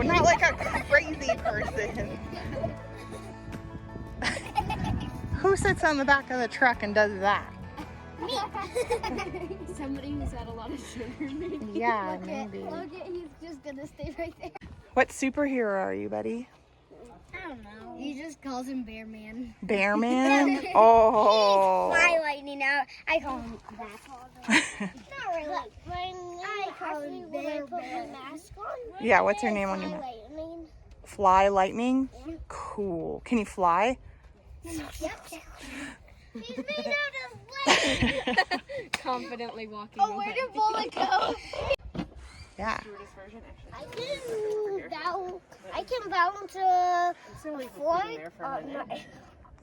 No, not like a crazy person. Who sits on the back of the truck and does that? Me. Somebody who's had a lot of sugar, maybe. Yeah, maybe. Look at, he's just gonna stay right there. What superhero are you, buddy? I don't know. He just calls him Bear Man. Bear Man? Oh. Fly Lightning out. I call him that. Not really. I call him Bear Man. Yeah, what's your name on your mask? Fly Lightning? Cool. Can you fly? He's made out of lead. Confidently walking. Oh, where did Bullet go? Yeah. I can balance a flight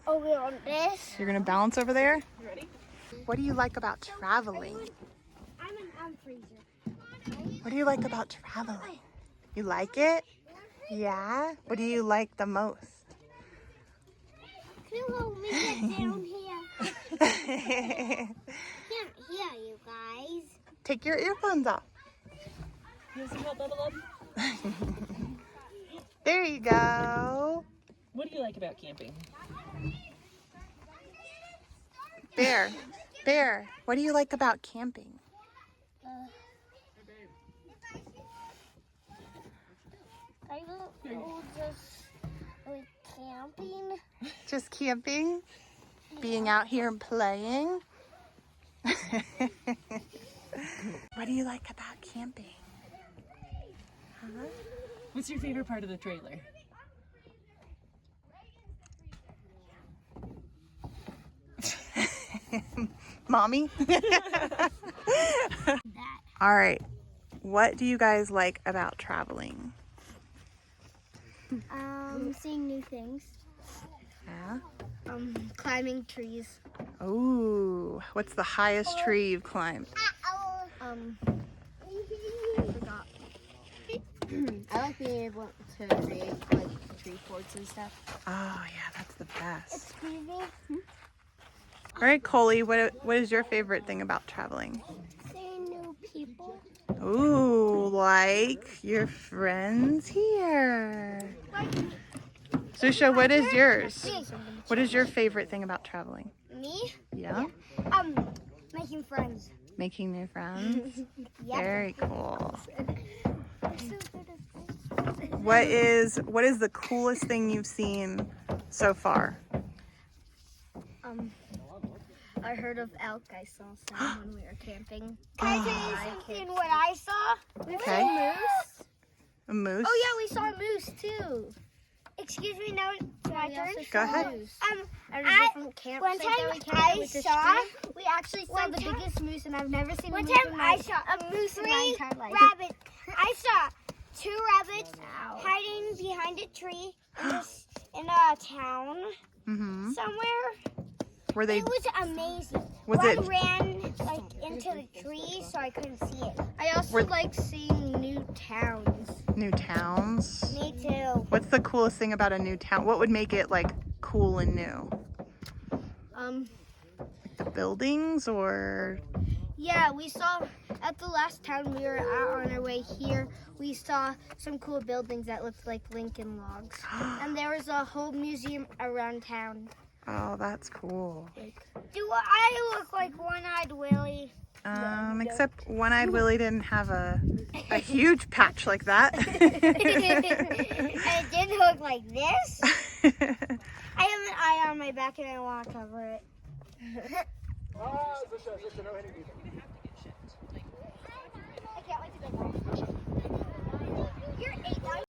over on this. You're going to balance over there? You ready? What do you like about traveling? I'm freezer. What do you like about traveling? You like it? Yeah? What do you like the most? Can you help me get down here? Can't hear you guys. Take your earphones off. There you go. What do you like about camping? Bear, what do you like about camping? I don't know, just like camping. Just camping? Being out here and playing? What do you like about camping? Huh? What's your favorite part of the trailer? Mommy? All right. What do you guys like about traveling? Seeing new things. Yeah. Climbing trees. Ooh, what's the highest tree you've climbed? I forgot. I like being able to create like tree forts and stuff. Oh yeah, that's the best. Excuse me? All right, Coley, what is your favorite thing about traveling? Seeing new people. Ooh, like your friends here. Susha, what is yours? What is your favorite thing about traveling? Me? Yeah? Making friends. Making new friends? Yep. Very cool. What is the coolest thing you've seen so far? I heard of elk. I saw some when we were camping. Can I tell you something what I saw? We saw a moose. A moose? Oh yeah, we saw a moose too. Excuse me, now it's my turn. Go ahead. One time we actually saw the biggest moose, and I've never seen one time I saw a moose in my entire life. Rabbit. I saw 2 rabbits hiding behind a tree in a town somewhere. Were they? It was amazing. Was One it? ran like into the tree, so I couldn't see it. I also like seeing new towns. New towns? Me too. What's the coolest thing about a new town? What would make it like cool and new? Like the buildings or? Yeah, we saw at the last town we were at on our way here, we saw some cool buildings that looked like Lincoln logs. And there was a whole museum around town. Oh, that's cool. Do I look like One-Eyed Willie? Except One-Eyed Willie didn't have a huge patch like that. And it didn't look like this. I have an eye on my back and I want to cover it. I can't wait to go back. You're 8 now.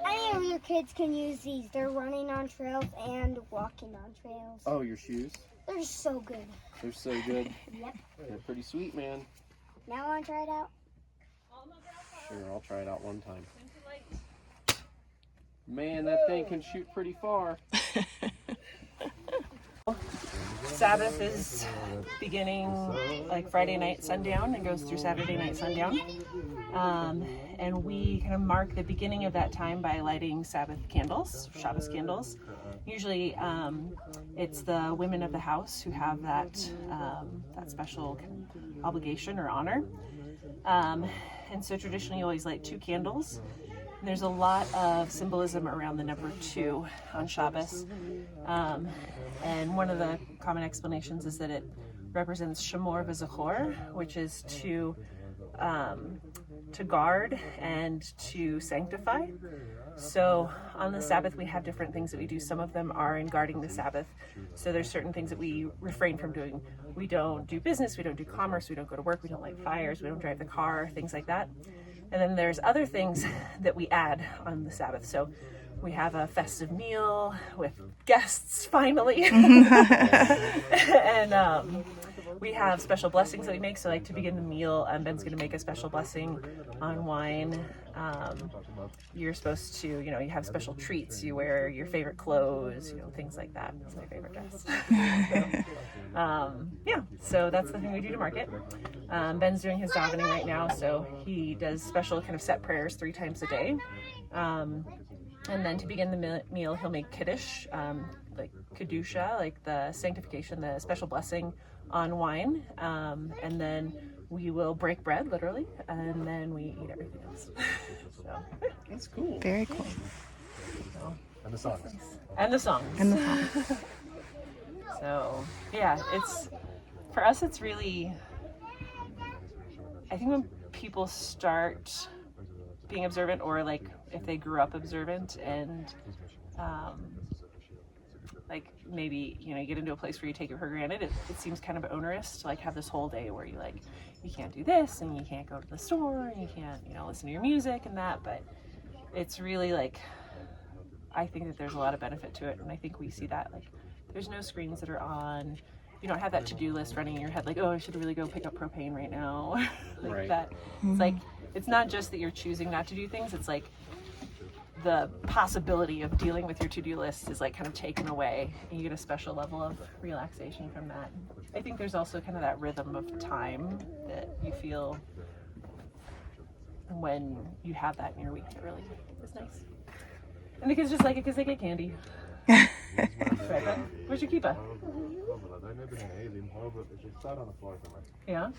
Any of your kids can use these. They're running on trails and walking on trails. Oh, your shoes? They're so good. They're so good. Yep. They're pretty sweet, man. Now I want to try it out. Sure, I'll try it out one time. Man, that thing can shoot pretty far. Sabbath is beginning like Friday night sundown and goes through Saturday night sundown. And we kind of mark the beginning of that time by lighting Sabbath candles, Shabbos candles. Usually it's the women of the house who have that special obligation or honor. And so traditionally you always light 2 candles. And there's a lot of symbolism around the number 2 on Shabbos. And one of the common explanations is that it represents Shamor v'Zachor, which is to guard and to sanctify. So on the Sabbath we have different things that we do. Some of them are in guarding the Sabbath. So there's certain things that we refrain from doing. We don't do business, we don't do commerce, we don't go to work, we don't light fires, we don't drive the car, things like that. And then there's other things that we add on the Sabbath. So we have a festive meal with guests finally. And we have special blessings that we make. So like to begin the meal, Ben's going to make a special blessing on wine. You're supposed to, you have special treats. You wear your favorite clothes, things like that. That's my favorite dress. So that's the thing we do to mark it. Ben's doing his davening right now, so he does special kind of set prayers 3 times a day. And then to begin the meal, he'll make kiddush, like kedusha, like the sanctification, the special blessing on wine. And then we will break bread, literally, and then we eat everything else. So That's cool. Very cool. And the songs. And the songs. And the songs. So yeah, for us it's really, I think when people start being observant, or like if they grew up observant and like maybe you get into a place where you take it for granted, it seems kind of onerous to like have this whole day where you can't do this and you can't go to the store and you can't listen to your music and that. But it's really like, I think that there's a lot of benefit to it, and I think we see that like there's no screens that are on. You don't have that to-do list running in your head like, oh, I should really go pick up propane right now. Like Right. that. It's like, it's not just that you're choosing not to do things, it's like the possibility of dealing with your to-do list is like kind of taken away, and you get a special level of relaxation from that. I think there's also kind of that rhythm of time that you feel when you have that in your week. It really is nice. And the kids just like it because they get candy. Right, Ben? Where's your keeper? Yeah?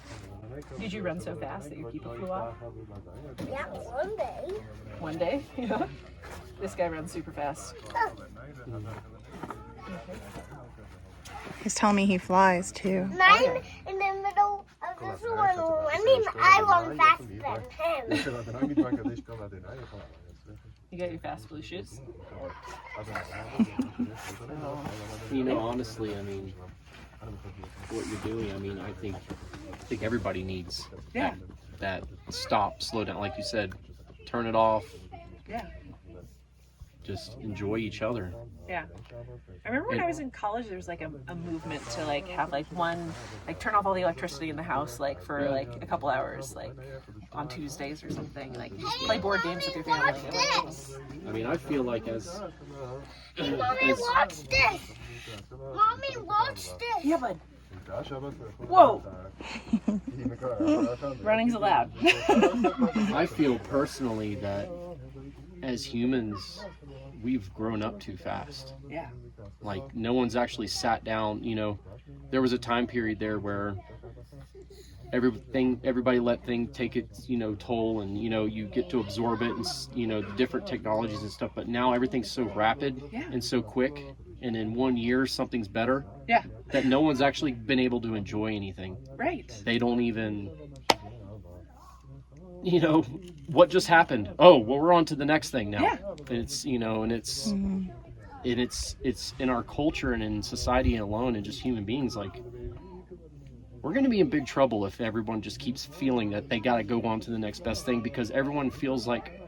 Did you run so fast that your keeper flew off? Yeah, one day. One day? Yeah. This guy runs super fast. He's telling me he flies too. Mine in the middle of this one running, I run faster than him. You got your fast blue shoes? Honestly, I mean, what you're doing, I mean, I think everybody needs Yeah. that stop, slow down, like you said, turn it off, Yeah. just enjoy each other. Yeah. I remember when I was in college, there was like a movement to like have like turn off all the electricity in the house like for like a couple hours, like on Tuesdays or something, like just play board games with your family. I mean, I feel like Mommy, watch this. Mommy, watch this. Yeah, bud. Whoa. Running's allowed. I feel personally that as humans, we've grown up too fast. Yeah. Like, no one's actually sat down, there was a time period there where everybody let things take its, toll, and, you get to absorb it, and, the different technologies and stuff, but now everything's so rapid and so quick, and in 1 year, something's better. Yeah. That no one's actually been able to enjoy anything. Right. They don't even, what just happened? Oh, well, we're on to the next thing now. Yeah. It's, and it's in our culture and in society alone and just human beings, like, we're going to be in big trouble if everyone just keeps feeling that they got to go on to the next best thing, because everyone feels like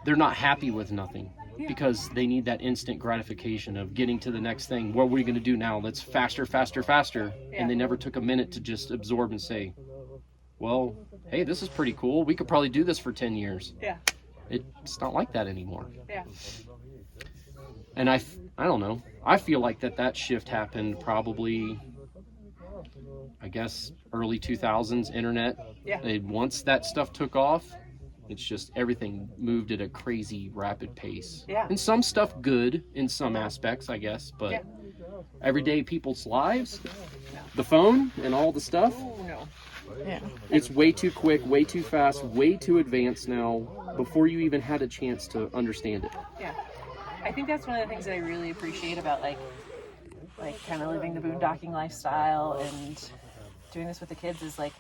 they're not happy with nothing. Yeah. Because they need that instant gratification of getting to the next thing. What are we going to do now? Let's faster. Yeah. And they never took a minute to just absorb and say, well, hey, this is pretty cool. We could probably do this for 10 years. Yeah. It's not like that anymore. Yeah. And I don't know. I feel like that shift happened probably, I guess, early 2000s internet. Yeah. Once that stuff took off, It's just everything moved at a crazy rapid pace. Yeah. And some stuff good in some aspects, I guess, but everyday people's lives, the phone and all the stuff, Yeah. it's way too quick, way too fast, way too advanced now before you even had a chance to understand it. Yeah. I think that's one of the things that I really appreciate about like kind of living the boondocking lifestyle and doing this with the kids is like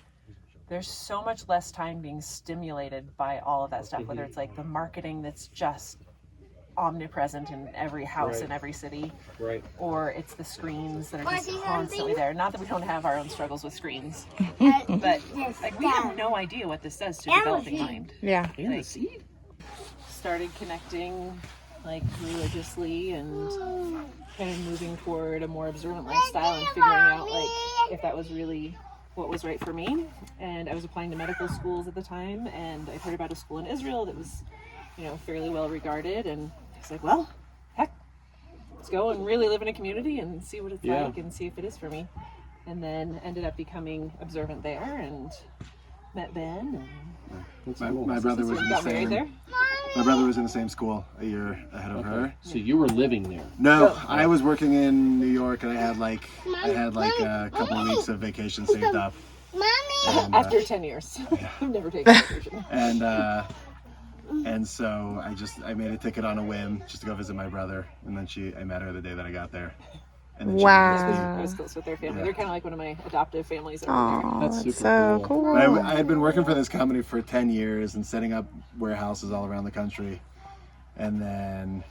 there's so much less time being stimulated by all of that stuff, whether it's like the marketing that's just omnipresent in every house in every city, Right. or it's the screens that are just constantly there. Not that we don't have our own struggles with screens, but like we have no idea what this does to a developing mind. Yeah. And the seed. Started connecting like religiously and kind of moving toward a more observant lifestyle and figuring out like if that was really what was right for me. And I was applying to medical schools at the time, and I heard about a school in Israel that was, you know, fairly well regarded, and I was like, well, heck, let's go and really live in a community and see what it's like and see if it is for me. And then ended up becoming observant there and met Ben and My brother was in the got married there. same. My brother was in the same school a year ahead of her. So you were living there. No, I was working in New York, and I had like a couple of weeks of vacation saved up. And, After 10 years. I've never taken a vacation. and so I made a ticket on a whim just to go visit my brother, and then I met her the day that I got there. And then I was close with their family. They're kind of like one of my adoptive families over there. Oh, That's that's super so cool. cool. I had been working for this company for 10 years and setting up warehouses all around the country, and then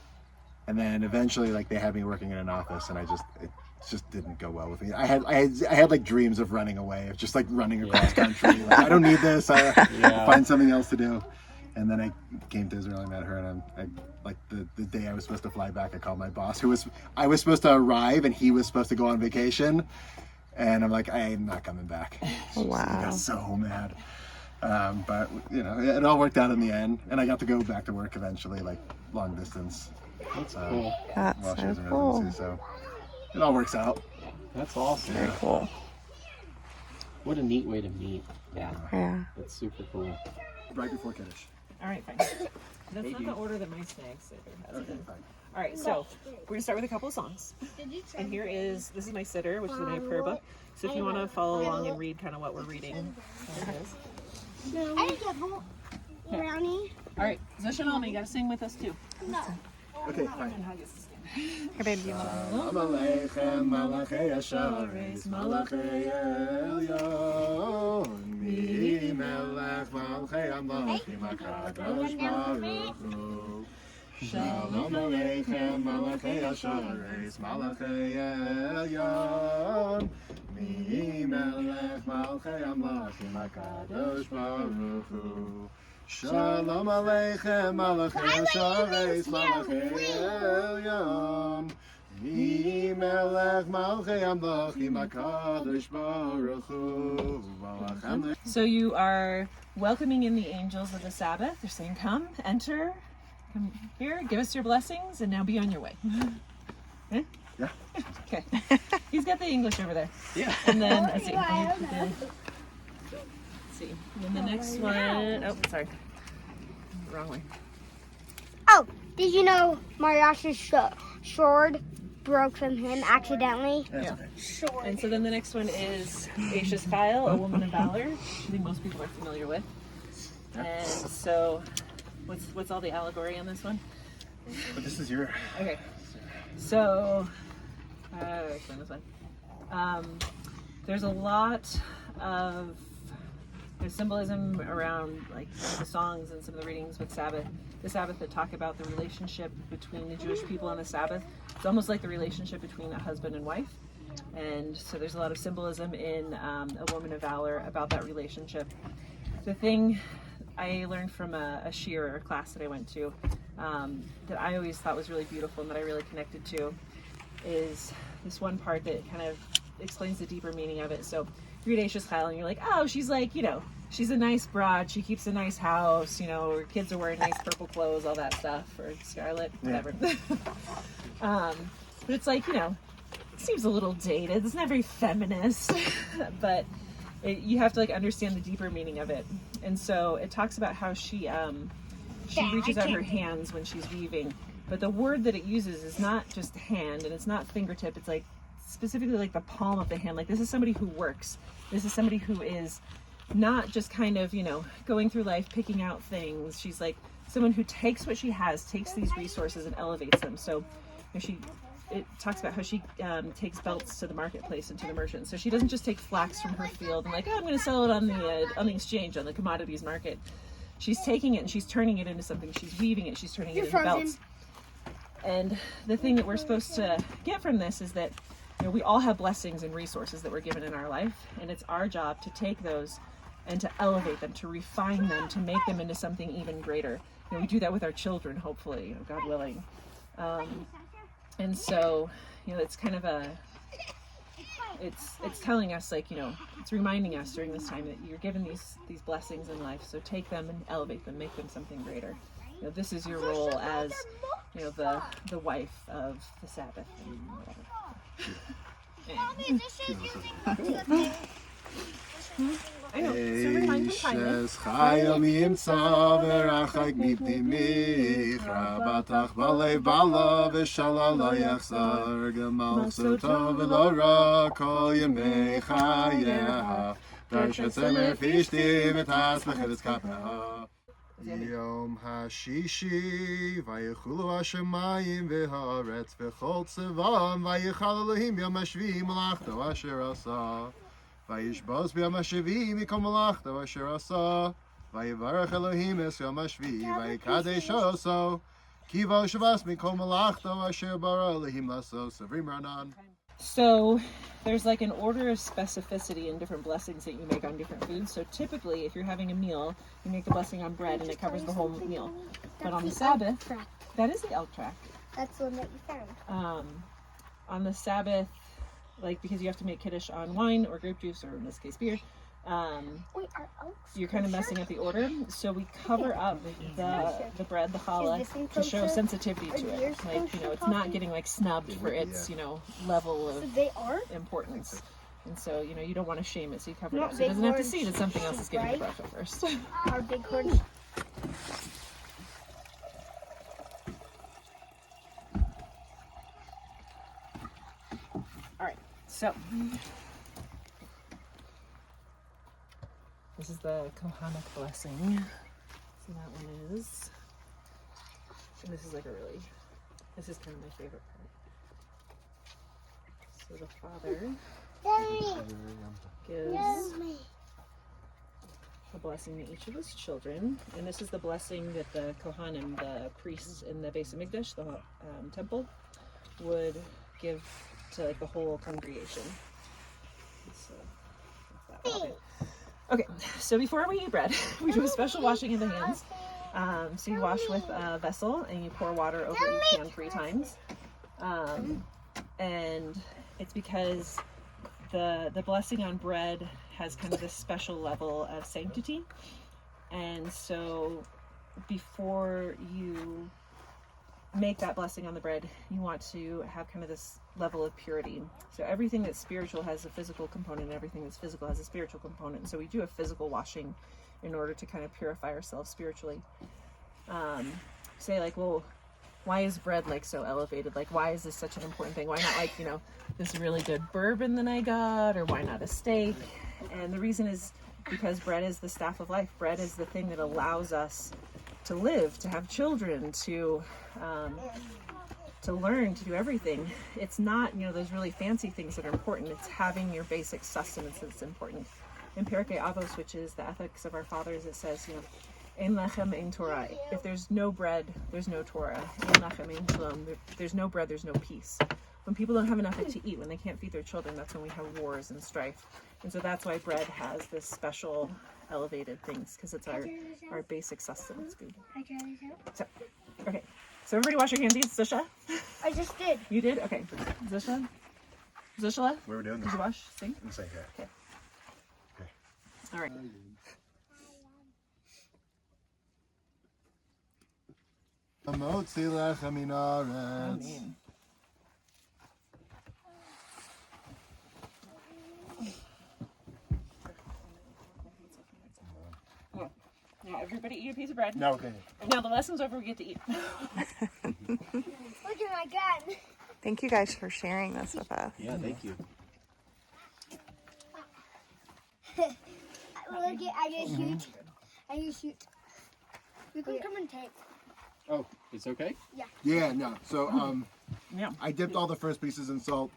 eventually like they had me working in an office, and it just didn't go well with me. I had like dreams of running away, of just like running across country. Like, I don't need this. I find something else to do. And then I came to Israel. I met her, and I like the day I was supposed to fly back, I called my boss, I was supposed to arrive, and he was supposed to go on vacation. And I'm like, I'm not coming back. Wow. I got so mad. But you know, it all worked out in the end, and I got to go back to work eventually, like long distance. That's cool. That's While she so was in cool. residency, so it all works out. That's awesome. Very cool. What a neat way to meet. Yeah. Yeah. That's super cool. Right before Kiddush. All right, fine. That's not the order that my snacks has in. All right, so we're gonna start with a couple of songs. And this is my sitter, which is my prayer book. So if you want to follow along and read kind of what we're reading, there it is. I didn't get full brownie. All right, Zoshanalma, you gotta sing with us too. No. Okay, fine. Hey, babe, do you want Shalom Aleichem, Malachei Hasharis, Malachei Elyon, Mi Melech Malchei Amlachim HaKadosh Baruch Hu. Shalom Aleichem, Malachei Hasharis, Malachei Elyon, Mi Melech Malchei Amlachim HaKadosh Baruch Hu. Shalom Aleichem, Malachei Hasharis, Malachei Elyon, Mi Melech Malchei Amlachim HaKadosh Baruch Hu. Malachem. So you are welcoming in the angels of the Sabbath. They're saying, come, enter, come here, give us your blessings, and now be on your way. Eh? Yeah. Okay. He's got the English over there. Yeah. And then, let's see. See. And then the next one, oh, sorry. Wrong way. Oh, did you know Mariash's sword broke from him accidentally? Yeah. Sword. And so then the next one is Aisha's Kyle, a woman of valor, which I think most people are familiar with. And so, what's all the allegory on this one? But this is your. Okay. So, explain this one. There's a lot of there's symbolism around like the songs and some of the readings with the Sabbath that talk about the relationship between the Jewish people and the Sabbath. It's almost like the relationship between a husband and wife. And so there's a lot of symbolism in a woman of valor about that relationship. The thing I learned from a shiur class that I went to that I always thought was really beautiful and that I really connected to is this one part that kind of explains the deeper meaning of it. So you read Aisha's Chayil and you're like, oh, she's like, you know, she's a nice broad, she keeps a nice house, you know, her kids are wearing nice purple clothes, all that stuff, or scarlet, whatever. But it's like, you know, it seems a little dated. It's not very feminist, but you have to like understand the deeper meaning of it. And so it talks about how she reaches out her hands when she's weaving, but the word that it uses is not just hand, and it's not fingertip. It's like specifically like the palm of the hand. Like, this is somebody who works. This is somebody who is not just kind of, going through life picking out things. She's like someone who takes what she has, takes these resources and elevates them. So it talks about how she takes belts to the marketplace and to the merchants. So she doesn't just take flax from her field and like, oh, I'm going to sell it on the exchange, on the commodities market. She's taking it and she's turning it into something. She's weaving it. She's turning it into belts. And the thing that we're supposed to get from this is that we all have blessings and resources that we're given in our life, and it's our job to take those and to elevate them, to refine them, to make them into something even greater. We do that with our children, hopefully, God willing. And so, it's kind of it's telling us, like, it's reminding us during this time that you're given these blessings in life. So take them and elevate them, make them something greater. This is your role as, the wife of the Sabbath and whatever. Mommy, this is using I know. So remind them kindness. יום השישי ויחולו השמיים והארץ וכל צבאם ויחל אלוהים ביום השביעי מלאכתו אשר עשה וישבוז ביום השביעי מכל מלאכתו אשר עשה ויברך אלוהים את יום השביעי ויקדש עשו כי בו שבס מכל מלאכתו אשר ברא אלוהים לעשות. סברים רענן. So there's like an order of specificity in different blessings that you make on different foods. So typically, if you're having a meal, you make the blessing on bread and it covers the whole meal. But on the Sabbath, that is the elk tract. That's the one that you found. On the Sabbath, like, because you have to make kiddush on wine or grape juice, or in this case beer, Wait, are oaks you're kind of messing up the order. So we cover up the bread, the challah, to show sensitivity to it. Like, it's not getting like snubbed for its, level of importance. And so, you don't want to shame it, so you cover it up. So it doesn't have to see that something else is getting the bracha first. Our big horns. All right, so this is the Kohanic blessing. So that one is, and this is like this is kind of my favorite part. So the father gives a blessing to each of his children, and this is the blessing that the Kohanim, the priests in the Beis Hamikdash, the temple, would give to like the whole congregation. So that's that one. Okay, so before we eat bread, we do a special washing of the hands. So you wash with a vessel and you pour water over each hand 3 times. And it's because the blessing on bread has kind of this special level of sanctity. And so before you make that blessing on the bread, you want to have kind of this level of purity. So everything that's spiritual has a physical component, and everything that's physical has a spiritual component. And so we do a physical washing in order to kind of purify ourselves spiritually. Say like, well, why is bread like so elevated? Like, why is this such an important thing? Why not like, this really good bourbon that I got, or why not a steak? And the reason is because bread is the staff of life. Bread is the thing that allows us to live, to have children, to learn, to do everything. It's not, those really fancy things that are important. It's having your basic sustenance that's important. In Perkei Avos, which is the ethics of our fathers, it says, Ein lechem, ein Torah. If there's no bread, there's no Torah. Ein lechem, ein shalom. There's no bread, there's no peace. When people don't have enough to eat, when they can't feed their children, that's when we have wars and strife. And so that's why bread has this special elevated things, because it's our basic sustenance food. So, okay. So everybody wash your hands. Zusha? I just did. You did? Okay. Zusha? What are we doing? Did you wash? Sing? I'm saying, okay. All right. Motzi lechem min haaretz. Amen. Everybody eat a piece of bread. No, okay. Now the lesson's over, we get to eat. Look at my gun. Thank you guys for sharing this with us. Yeah, thank you. Look at, I just shoot. You can come and take. Oh, it's okay? Yeah, no. So Yeah. I dipped all the first pieces in salt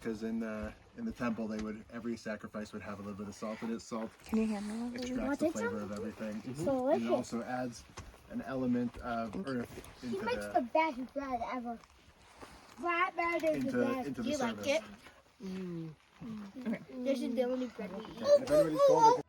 because in the temple they would every sacrifice would have a little bit of salt in it. Salt Can you hand me one? extracts the flavor of everything, So and it also adds an element of earth He into makes the best bread ever. Flat bread is the best. into the service. This is the only bread we eat. If anybody's cold,